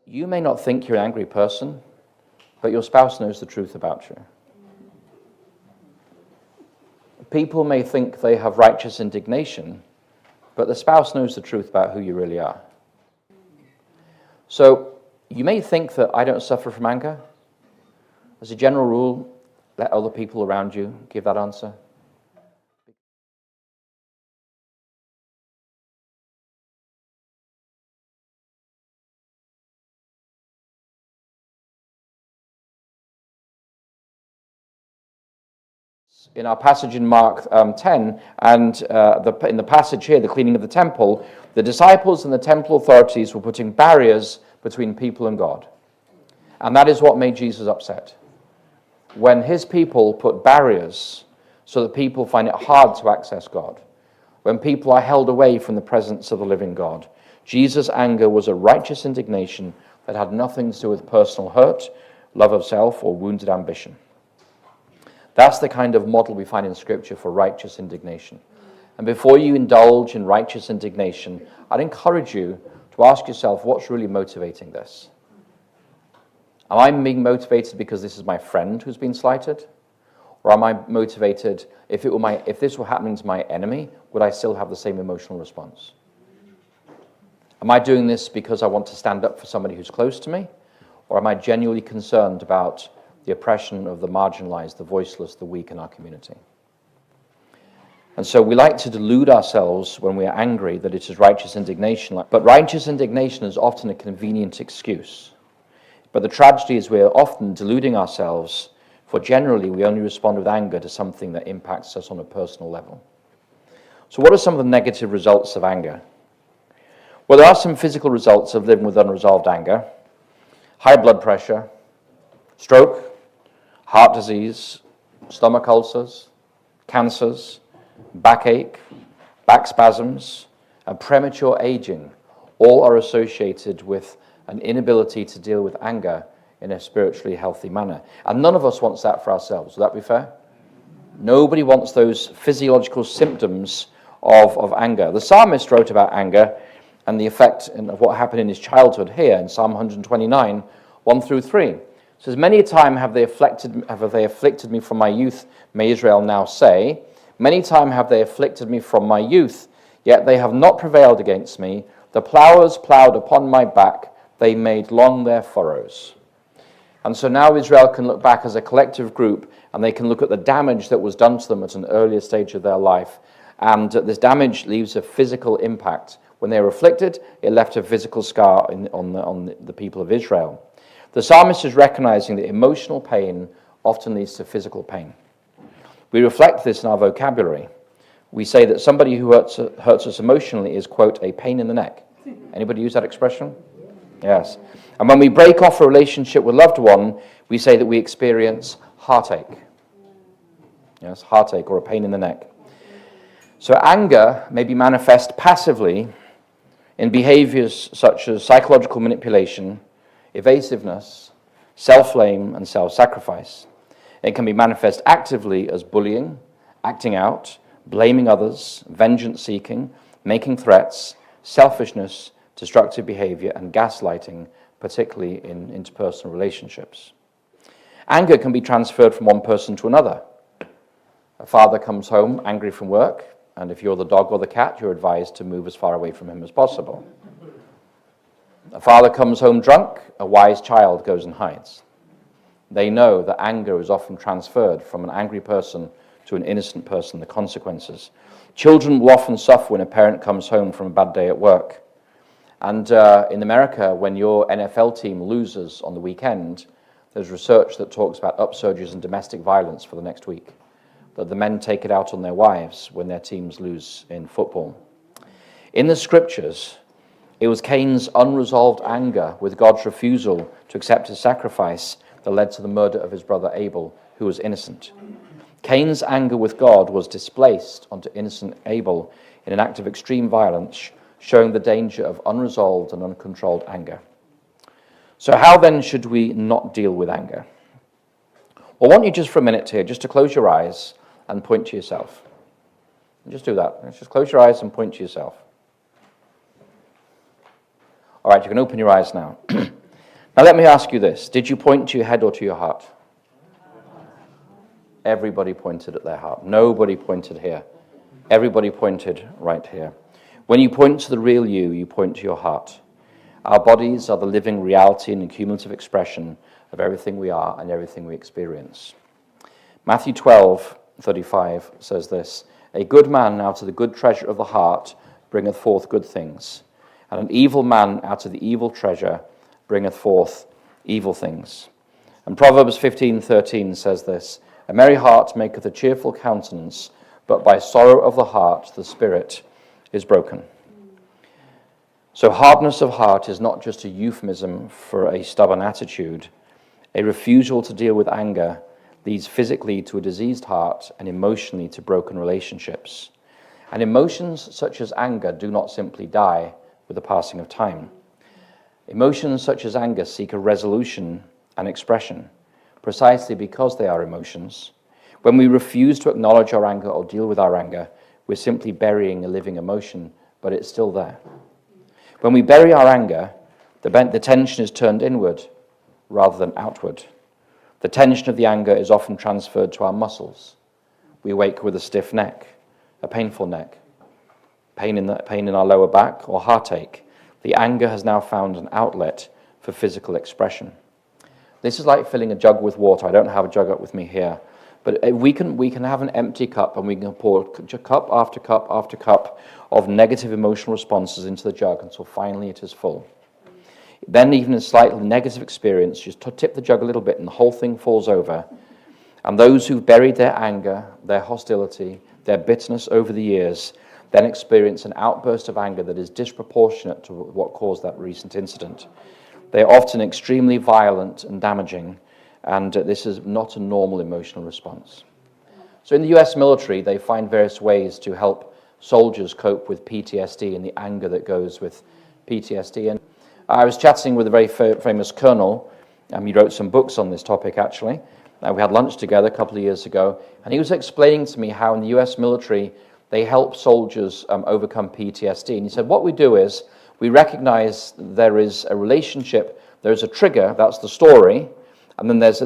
You may not think you're an angry person, but your spouse knows the truth about you. People may think they have righteous indignation, but the spouse knows the truth about who you really are. So you may think that I don't suffer from anger. As a general rule, let other people around you give that answer. In our passage in Mark 10, and in the passage here, the cleaning of the temple, the disciples and the temple authorities were putting barriers between people and God. And that is what made Jesus upset. When his people put barriers so that people find it hard to access God, when people are held away from the presence of the living God, Jesus' anger was a righteous indignation that had nothing to do with personal hurt, love of self, or wounded ambition. That's the kind of model we find in Scripture for righteous indignation. And before you indulge in righteous indignation, I'd encourage you to ask yourself, what's really motivating this? Am I being motivated because this is my friend who's been slighted? Or am I motivated, if this were happening to my enemy, would I still have the same emotional response? Am I doing this because I want to stand up for somebody who's close to me? Or am I genuinely concerned about the oppression of the marginalized, the voiceless, the weak in our community? And so we like to delude ourselves when we are angry that it is righteous indignation. But righteous indignation is often a convenient excuse. But the tragedy is we are often deluding ourselves, for generally we only respond with anger to something that impacts us on a personal level. So what are some of the negative results of anger? Well, there are some physical results of living with unresolved anger. High blood pressure, stroke, heart disease, stomach ulcers, cancers, backache, back spasms, and premature aging all are associated with an inability to deal with anger in a spiritually healthy manner. And none of us wants that for ourselves. Would that be fair? Nobody wants those physiological symptoms of anger. The psalmist wrote about anger and the effect of what happened in his childhood here in Psalm 129, 1 through 3. It says, "Many a time have they afflicted me from my youth, may Israel now say. Many a time have they afflicted me from my youth, yet they have not prevailed against me. The plowers plowed upon my back, they made long their furrows." And so now Israel can look back as a collective group, and they can look at the damage that was done to them at an earlier stage of their life. And this damage leaves a physical impact. When they were afflicted, it left a physical scar on the people of Israel. The psalmist is recognizing that emotional pain often leads to physical pain. We reflect this in our vocabulary. We say that somebody who hurts us emotionally is, quote, a pain in the neck. Anybody use that expression? Yes. And when we break off a relationship with a loved one, we say that we experience heartache. Yes, heartache or a pain in the neck. So anger may be manifest passively in behaviors such as psychological manipulation, evasiveness, self-blame, and self-sacrifice. It can be manifest actively as bullying, acting out, blaming others, vengeance-seeking, making threats, selfishness, destructive behavior, and gaslighting, particularly in interpersonal relationships. Anger can be transferred from one person to another. A father comes home angry from work, and if you're the dog or the cat, you're advised to move as far away from him as possible. A father comes home drunk, a wise child goes and hides. They know that anger is often transferred from an angry person to an innocent person, the consequences. Children will often suffer when a parent comes home from a bad day at work. And in America, when your NFL team loses on the weekend, there's research that talks about upsurges in domestic violence for the next week, that the men take it out on their wives when their teams lose in football. In the scriptures, it was Cain's unresolved anger with God's refusal to accept his sacrifice that led to the murder of his brother Abel, who was innocent. Cain's anger with God was displaced onto innocent Abel in an act of extreme violence, showing the danger of unresolved and uncontrolled anger. So how then should we not deal with anger? Well, I want you just for a minute here, just to close your eyes and point to yourself. Just do that. Just close your eyes and point to yourself. All right, you can open your eyes now. Now let me ask you this. Did you point to your head or to your heart? Everybody pointed at their heart. Nobody pointed here. Everybody pointed right here. When you point to the real you point to your heart. Our bodies are the living reality and cumulative expression of everything we are and everything we experience. Matthew 12:35 says this, "A good man out of the good treasure of the heart bringeth forth good things, and an evil man out of the evil treasure bringeth forth evil things." And Proverbs 15:13 says this, "A merry heart maketh a cheerful countenance, but by sorrow of the heart the spirit is broken." So hardness of heart is not just a euphemism for a stubborn attitude. A refusal to deal with anger leads physically to a diseased heart and emotionally to broken relationships. And emotions such as anger do not simply die with the passing of time. Emotions such as anger seek a resolution and expression, precisely because they are emotions. When we refuse to acknowledge our anger or deal with our anger, we're simply burying a living emotion, but it's still there. When we bury our anger, the tension is turned inward rather than outward. The tension of the anger is often transferred to our muscles. We wake with a stiff neck, a painful neck, pain in our lower back, or heartache. The anger has now found an outlet for physical expression. This is like filling a jug with water. I don't have a jug up with me here. But we can have an empty cup and we can pour cup after cup after cup of negative emotional responses into the jug until finally it is full. Then even a slightly negative experience, just tip the jug a little bit and the whole thing falls over. And those who've buried their anger, their hostility, their bitterness over the years, then experience an outburst of anger that is disproportionate to what caused that recent incident. They are often extremely violent and damaging, and this is not a normal emotional response. So in the US military, they find various ways to help soldiers cope with PTSD and the anger that goes with PTSD. And I was chatting with a very famous colonel. He wrote some books on this topic, actually. We had lunch together a couple of years ago, and he was explaining to me how in the US military, they help soldiers overcome PTSD. And he said, what we do is we recognize there is a relationship, there's a trigger, that's the story, and then there's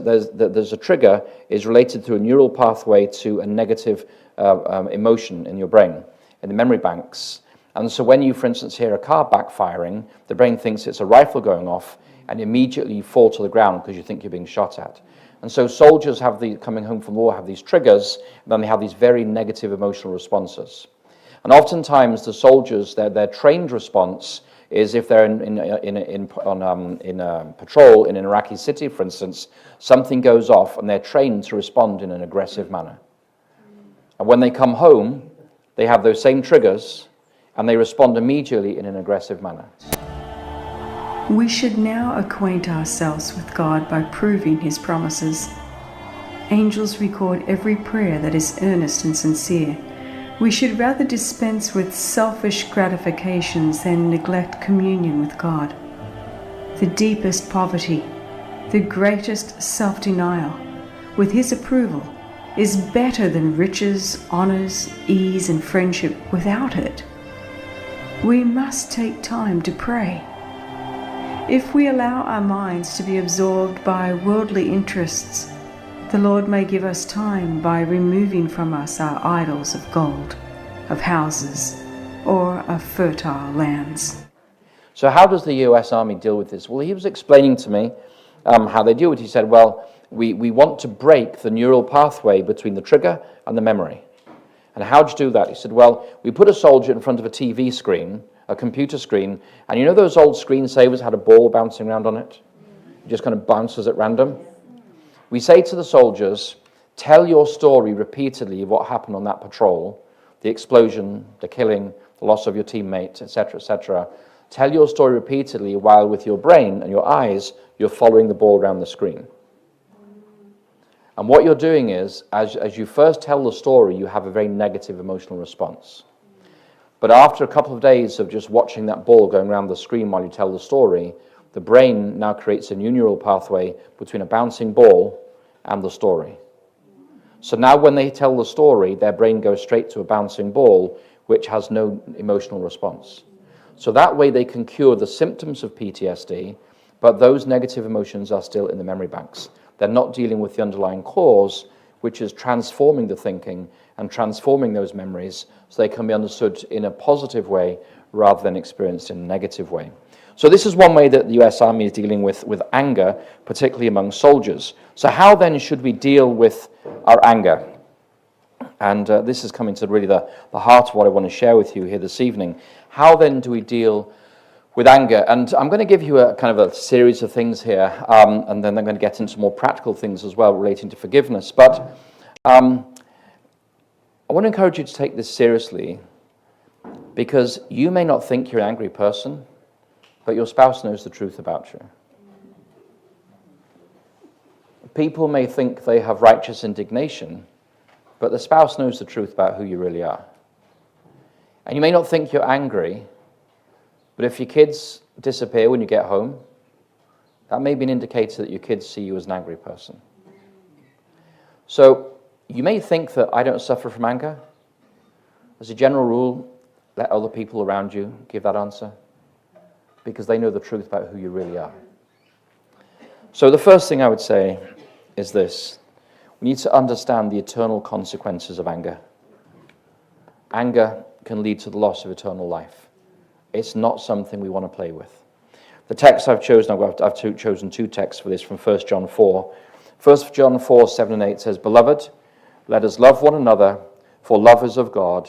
a trigger is related to a neural pathway to a negative emotion in your brain, in the memory banks. And so when you, for instance, hear a car backfiring, the brain thinks it's a rifle going off, and immediately you fall to the ground because you think you're being shot at. And so soldiers coming home from war have these triggers, and then they have these very negative emotional responses. And oftentimes the soldiers, their trained response is if they're in patrol in an Iraqi city, for instance, something goes off and they're trained to respond in an aggressive manner. And when they come home, they have those same triggers and they respond immediately in an aggressive manner. We should now acquaint ourselves with God by proving His promises. Angels record every prayer that is earnest and sincere. We should rather dispense with selfish gratifications than neglect communion with God. The deepest poverty, the greatest self-denial, with His approval, is better than riches, honors, ease, and friendship without it. We must take time to pray. If we allow our minds to be absorbed by worldly interests, the Lord may give us time by removing from us our idols of gold, of houses, or of fertile lands. So how does the US Army deal with this? Well, he was explaining to me how they deal with it. He said, well, we want to break the neural pathway between the trigger and the memory. And how do you do that? He said, well, we put a soldier in front of a TV screen, a computer screen, and you know those old screensavers had a ball bouncing around on it? It just kind of bounces at random. We say to the soldiers, tell your story repeatedly of what happened on that patrol, the explosion, the killing, the loss of your teammate, etc., etc. Tell your story repeatedly while with your brain and your eyes, you're following the ball around the screen. And what you're doing is, as you first tell the story, you have a very negative emotional response. But after a couple of days of just watching that ball going around the screen while you tell the story, the brain now creates a new neural pathway between a bouncing ball and the story. So now when they tell the story, their brain goes straight to a bouncing ball, which has no emotional response. So that way they can cure the symptoms of PTSD, but those negative emotions are still in the memory banks. They're not dealing with the underlying cause, which is transforming the thinking and transforming those memories so they can be understood in a positive way rather than experienced in a negative way. So this is one way that the US Army is dealing with anger, particularly among soldiers. So how then should we deal with our anger? And this is coming to really the heart of what I want to share with you here this evening. How then do we deal with anger? And I'm going to give you a kind of a series of things here, and then I'm going to get into more practical things as well relating to forgiveness. But I want to encourage you to take this seriously, because you may not think you're an angry person, but your spouse knows the truth about you. People may think they have righteous indignation, but the spouse knows the truth about who you really are. And you may not think you're angry, but if your kids disappear when you get home, that may be an indicator that your kids see you as an angry person. So you may think that I don't suffer from anger. As a general rule, let other people around you give that answer, because they know the truth about who you really are. So the first thing I would say is this. We need to understand the eternal consequences of anger. Anger can lead to the loss of eternal life. It's not something we want to play with. The text I've chosen, I've chosen two texts for this from 1 John 4. 1 John 4, 7 and 8 says, Beloved, let us love one another, for love is of God.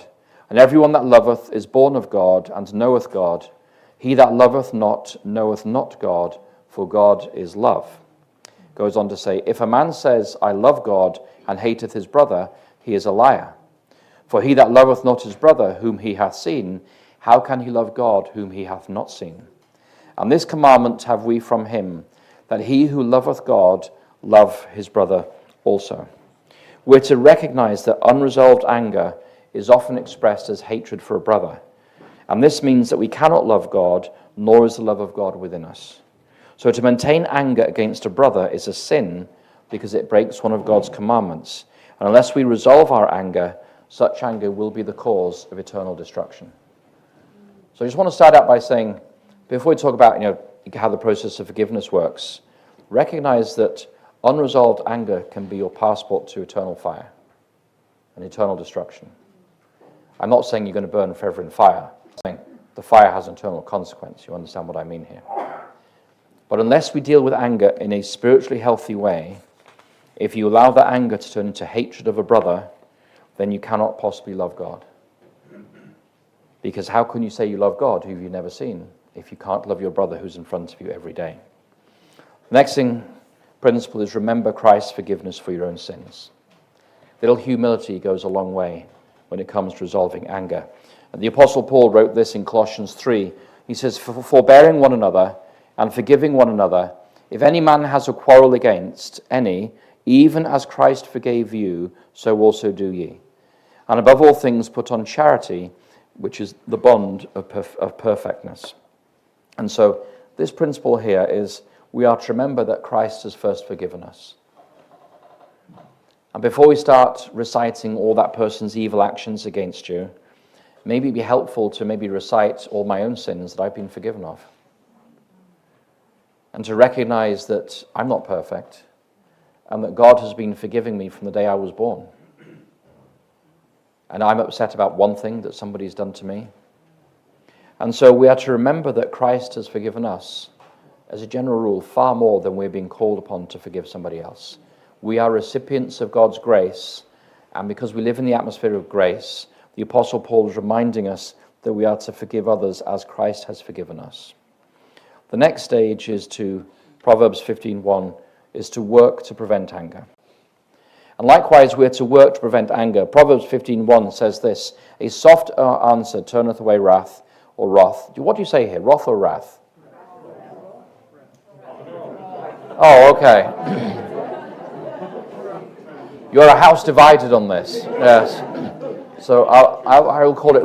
And everyone that loveth is born of God, and knoweth God. He that loveth not knoweth not God, for God is love. Goes on to say, If a man says, I love God, and hateth his brother, he is a liar. For he that loveth not his brother, whom he hath seen, how can he love God, whom he hath not seen? And this commandment have we from him, that he who loveth God love his brother also. We're to recognize that unresolved anger is often expressed as hatred for a brother. And this means that we cannot love God, nor is the love of God within us. So to maintain anger against a brother is a sin because it breaks one of God's commandments. And unless we resolve our anger, such anger will be the cause of eternal destruction. So I just want to start out by saying, before we talk about how the process of forgiveness works, recognize that unresolved anger can be your passport to eternal fire and eternal destruction. I'm not saying you're going to burn forever in fire. I'm saying the fire has eternal consequence. You understand what I mean here? But unless we deal with anger in a spiritually healthy way, if you allow that anger to turn into hatred of a brother, then you cannot possibly love God. Because how can you say you love God who you've never seen if you can't love your brother who's in front of you every day? The next principle is remember Christ's forgiveness for your own sins. Little humility goes a long way when it comes to resolving anger. And the Apostle Paul wrote this in Colossians 3. He says, forbearing one another and forgiving one another, if any man has a quarrel against any, even as Christ forgave you, so also do ye. And above all things put on charity, which is the bond of perfectness. And so this principle here is we are to remember that Christ has first forgiven us. And before we start reciting all that person's evil actions against you, maybe it'd be helpful to maybe recite all my own sins that I've been forgiven of. And to recognize that I'm not perfect and that God has been forgiving me from the day I was born. And I'm upset about one thing that somebody's done to me. And so we are to remember that Christ has forgiven us, as a general rule, far more than we're being called upon to forgive somebody else. We are recipients of God's grace, and because we live in the atmosphere of grace, the Apostle Paul is reminding us that we are to forgive others as Christ has forgiven us. The next stage is Proverbs 15:1, is to work to prevent anger. And likewise, we are to work to prevent anger. Proverbs 15:1 says this, a soft answer turneth away wrath or wrath. What do you say here, wrath or wrath? Oh, okay. You're a house divided on this. Yes. So I'll call it,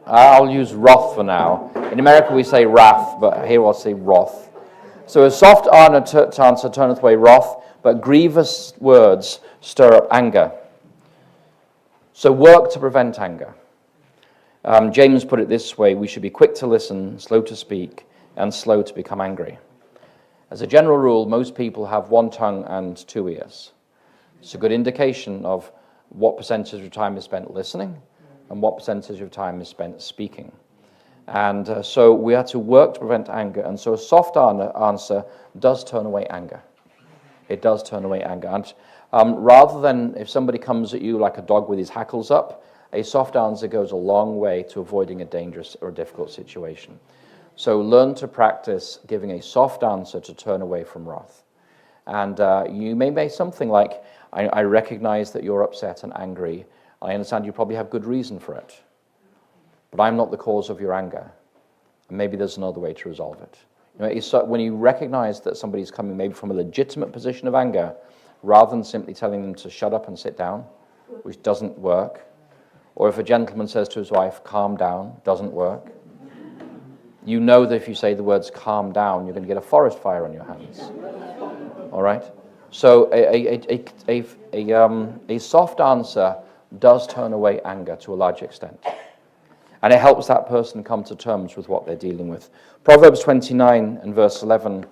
I'll use wrath for now. In America we say wrath, but here I'll say wrath. So a soft answer turneth away wrath, but grievous words stir up anger. So work to prevent anger. James put it this way, we should be quick to listen, slow to speak, and slow to become angry. As a general rule, most people have one tongue and two ears. It's a good indication of what percentage of time is spent listening and what percentage of time is spent speaking. And so we have to work to prevent anger. And so a soft answer does turn away anger. It does turn away anger. And rather than if somebody comes at you like a dog with his hackles up, a soft answer goes a long way to avoiding a dangerous or a difficult situation. So learn to practice giving a soft answer to turn away from wrath. And you may say something like, I recognize that you're upset and angry. I understand you probably have good reason for it. But I'm not the cause of your anger. And maybe there's another way to resolve it. When you recognize that somebody's coming maybe from a legitimate position of anger, rather than simply telling them to shut up and sit down, which doesn't work, or if a gentleman says to his wife, calm down, doesn't work, you know that if you say the words calm down, you're going to get a forest fire on your hands. All right? So a soft answer does turn away anger to a large extent. And it helps that person come to terms with what they're dealing with. Proverbs 29 and verse 11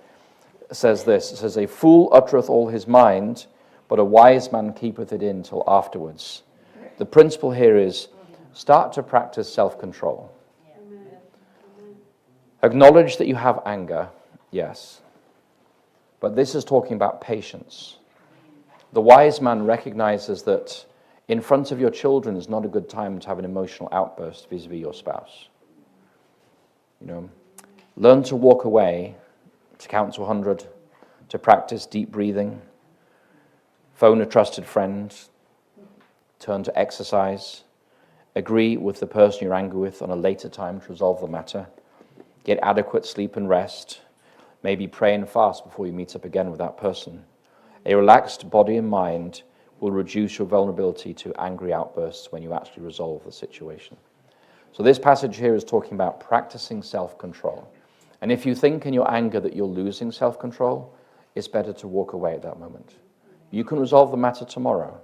says this. It says, a fool uttereth all his mind, but a wise man keepeth it in till afterwards. The principle here is start to practice self-control. Acknowledge that you have anger, yes. But this is talking about patience. The wise man recognizes that in front of your children is not a good time to have an emotional outburst vis-a-vis your spouse. Learn to walk away, to count to 100, to practice deep breathing, phone a trusted friend, turn to exercise, agree with the person you're angry with on a later time to resolve the matter, get adequate sleep and rest, maybe pray and fast before you meet up again with that person. A relaxed body and mind will reduce your vulnerability to angry outbursts when you actually resolve the situation. So this passage here is talking about practicing self-control. And if you think in your anger that you're losing self-control, it's better to walk away at that moment. You can resolve the matter tomorrow,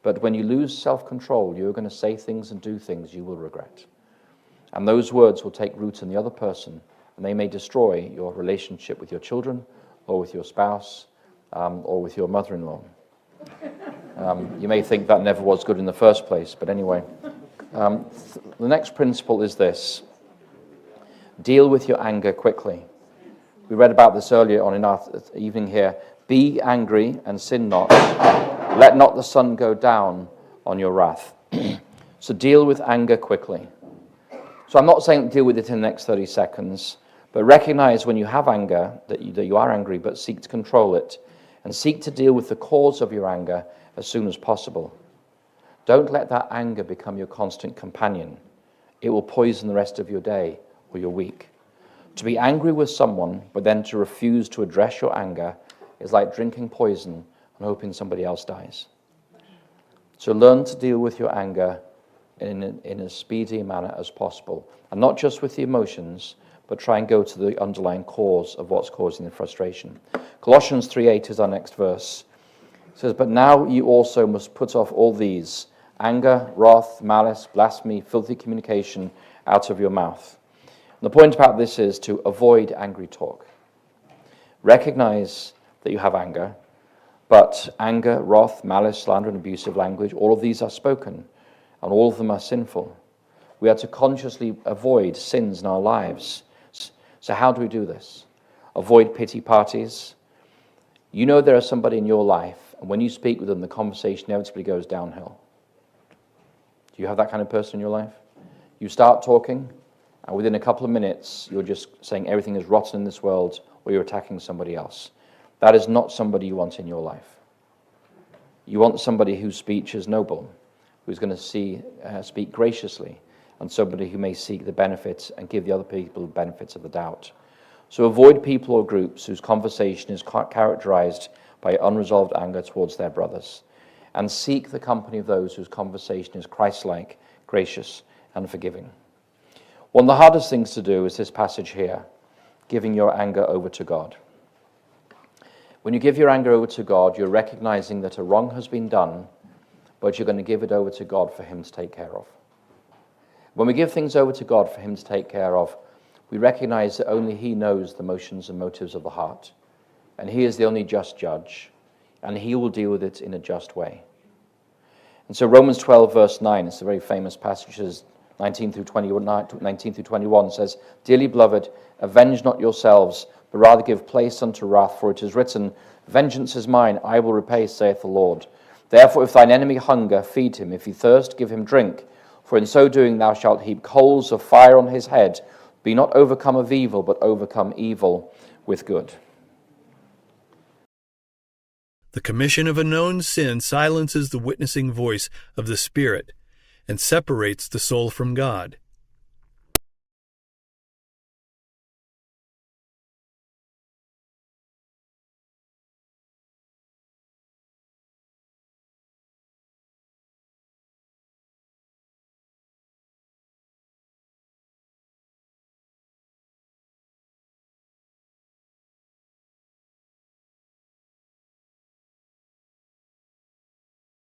but when you lose self-control, you're going to say things and do things you will regret. And those words will take root in the other person, and they may destroy your relationship with your children, or with your spouse, or with your mother-in-law. You may think that never was good in the first place, but anyway. The next principle is this. Deal with your anger quickly. We read about this earlier on in our evening here. Be angry and sin not. Let not the sun go down on your wrath. So deal with anger quickly. So I'm not saying deal with it in the next 30 seconds, but recognize when you have anger that you are angry, but seek to control it and seek to deal with the cause of your anger as soon as possible. Don't let that anger become your constant companion. It will poison the rest of your day or your week. To be angry with someone, but then to refuse to address your anger is like drinking poison and hoping somebody else dies. So learn to deal with your anger in as speedy manner as possible. And not just with the emotions, but try and go to the underlying cause of what's causing the frustration. Colossians 3:8 is our next verse. It says, but now you also must put off all these, anger, wrath, malice, blasphemy, filthy communication out of your mouth. And the point about this is to avoid angry talk. Recognize that you have anger, but anger, wrath, malice, slander, and abusive language, all of these are spoken, and all of them are sinful. We are to consciously avoid sins in our lives. So how do we do this? Avoid pity parties. You know there is somebody in your life, and when you speak with them, the conversation inevitably goes downhill. Do you have that kind of person in your life? You start talking, and within a couple of minutes, you're just saying everything is rotten in this world, or you're attacking somebody else. That is not somebody you want in your life. You want somebody whose speech is noble, who's going to speak graciously, and somebody who may seek the benefits and give the other people the benefits of the doubt. So avoid people or groups whose conversation is characterized by unresolved anger towards their brothers, and seek the company of those whose conversation is Christ-like, gracious, and forgiving. One of the hardest things to do is this passage here, giving your anger over to God. When you give your anger over to God, you're recognizing that a wrong has been done, but you're going to give it over to God for Him to take care of. When we give things over to God for Him to take care of, we recognize that only He knows the motions and motives of the heart. and he is the only just judge, and he will deal with it in a just way. And so Romans 12, verse 9, it's a very famous passage, 19 through 21 says, "Dearly beloved, avenge not yourselves, but rather give place unto wrath, for it is written, Vengeance is mine, I will repay, saith the Lord. Therefore, if thine enemy hunger, feed him. If he thirst, give him drink. For in so doing thou shalt heap coals of fire on his head. Be not overcome of evil, but overcome evil with good." The commission of a known sin silences the witnessing voice of the Spirit and separates the soul from God.